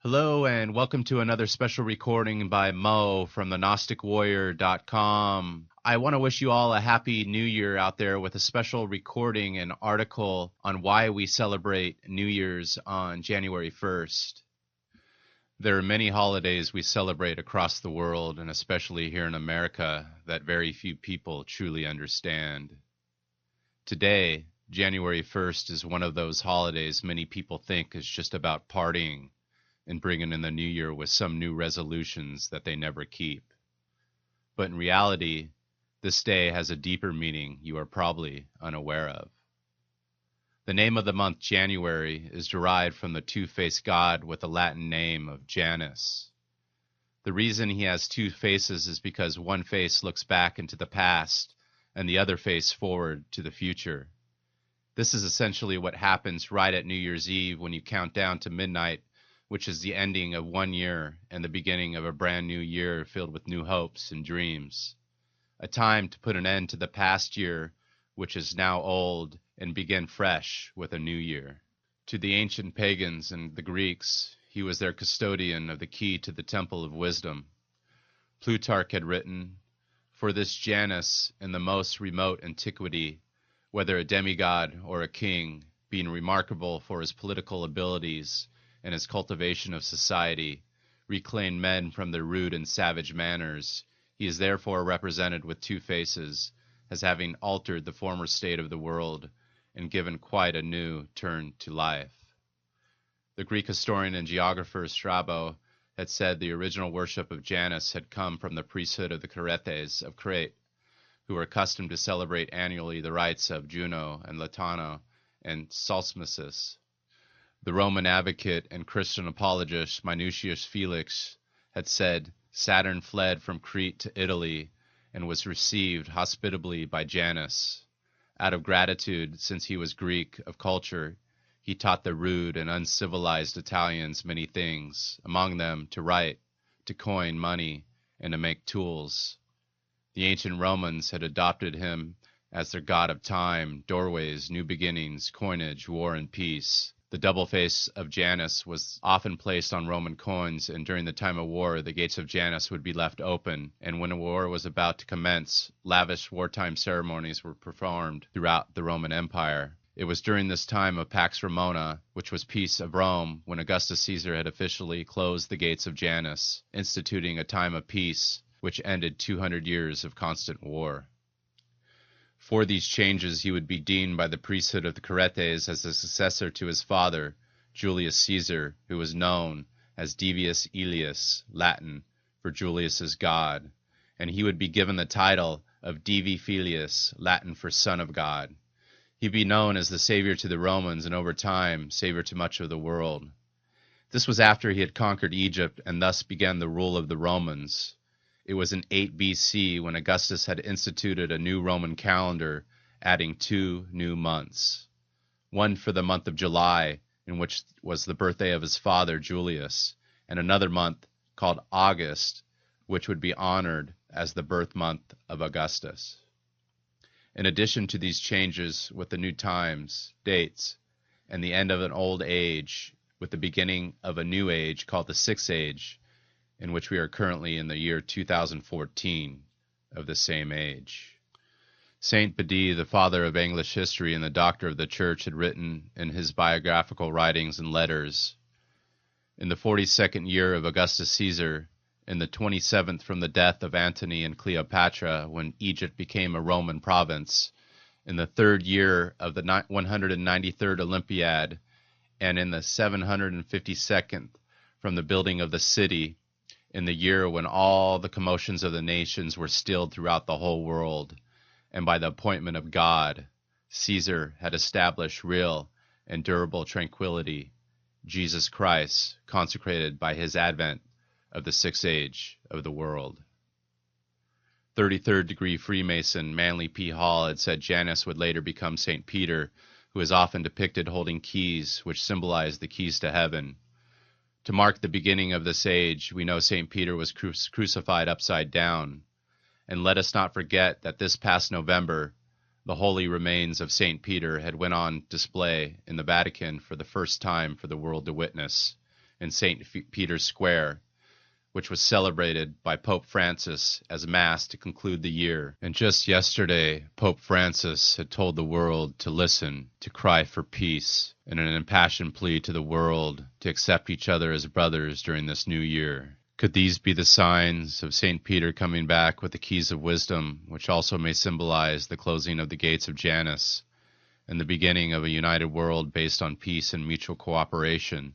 Hello and welcome to another special recording by Mo from the gnosticwarrior.com. I want to wish you all a happy new year out there with a special recording and article on why we celebrate New Year's on January 1st. There are many holidays we celebrate across the world, and especially here in America, that very few people truly understand. Today, January 1st is one of those holidays many people think is just about partying and bringing in the new year with some new resolutions that they never keep. But in reality, this day has a deeper meaning you are probably unaware of. The name of the month January is derived from the two-faced god with the Latin name of Janus. The reason he has two faces is because one face looks back into the past and the other face forward to the future. This is essentially what happens right at New Year's Eve when you count down to midnight, which is the ending of one year and the beginning of a brand new year filled with new hopes and dreams. A time to put an end to the past year, which is now old, and begin fresh with a new year. To the ancient pagans and the Greeks, he was their custodian of the key to the temple of wisdom. Plutarch had written, "For this Janus in the most remote antiquity, whether a demigod or a king, being remarkable for his political abilities and his cultivation of society, reclaimed men from their rude and savage manners. He is therefore represented with two faces, as having altered the former state of the world and given quite a new turn to life." The Greek historian and geographer Strabo had said the original worship of Janus had come from the priesthood of the Caretes of Crete, who were accustomed to celebrate annually the rites of Juno and Latona and Solstices. The Roman advocate and Christian apologist Minucius Felix had said Saturn fled from Crete to Italy and was received hospitably by Janus. Out of gratitude, since he was Greek of culture, he taught the rude and uncivilized Italians many things, among them to write, to coin money, and to make tools. The ancient Romans had adopted him as their god of time, doorways, new beginnings, coinage, war, and peace. The double face of Janus was often placed on Roman coins, and during the time of war, the gates of Janus would be left open, and when a war was about to commence, lavish wartime ceremonies were performed throughout the Roman Empire. It was during this time of Pax Romana, which was peace of Rome, when Augustus Caesar had officially closed the gates of Janus, instituting a time of peace, which ended 200 years of constant war. For these changes, he would be deemed by the priesthood of the Caretes as the successor to his father, Julius Caesar, who was known as Divius Aelius, Latin for Julius's God, and he would be given the title of Divi Filius, Latin for Son of God. He'd be known as the savior to the Romans and over time, savior to much of the world. This was after he had conquered Egypt and thus began the rule of the Romans. It was in 8 BC when Augustus had instituted a new Roman calendar, adding 2 new months. One for the month of July, in which was the birthday of his father Julius, and another month called August, which would be honored as the birth month of Augustus. In addition to these changes with the new times, dates, and the end of an old age, with the beginning of a new age called the Sixth Age, in which we are currently in the year 2014 of the same age. Saint Bede, the father of English history and the doctor of the church, had written in his biographical writings and letters, "In the 42nd year of Augustus Caesar, in the 27th from the death of Antony and Cleopatra, when Egypt became a Roman province, in the 3rd year of the 193rd Olympiad, and in the 752nd from the building of the city, in the year when all the commotions of the nations were stilled throughout the whole world, and by the appointment of God, Caesar had established real and durable tranquility, Jesus Christ, consecrated by his advent of the Sixth Age of the world." 33rd degree Freemason Manly P. Hall had said Janus would later become St. Peter, who is often depicted holding keys, which symbolize the keys to heaven. To mark the beginning of this age, we know St. Peter was crucified upside down. And let us not forget that this past November, the holy remains of St. Peter had went on display in the Vatican for the first time for the world to witness, in St. Peter's Square, which was celebrated by Pope Francis as Mass to conclude the year. And just yesterday, Pope Francis had told the world to listen, to cry for peace, in an impassioned plea to the world to accept each other as brothers during this new year. Could these be the signs of St. Peter coming back with the keys of wisdom, which also may symbolize the closing of the gates of Janus and the beginning of a united world based on peace and mutual cooperation,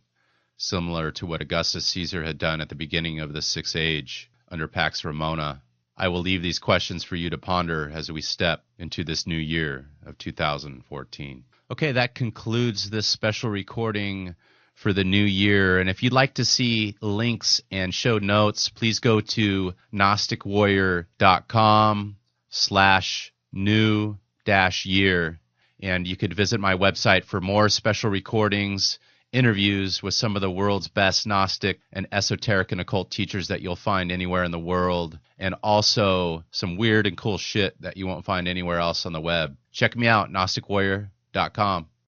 similar to what Augustus Caesar had done at the beginning of the Sixth Age under Pax Romana? I will leave these questions for you to ponder as we step into this new year of 2014. Okay, that concludes this special recording for the new year. And if you'd like to see links and show notes, please go to gnosticwarrior.com/new-year. And you could visit my website for more special recordings, interviews with some of the world's best Gnostic and esoteric and occult teachers that you'll find anywhere in the world, and also some weird and cool shit that you won't find anywhere else on the web. Check me out, gnosticwarrior.com.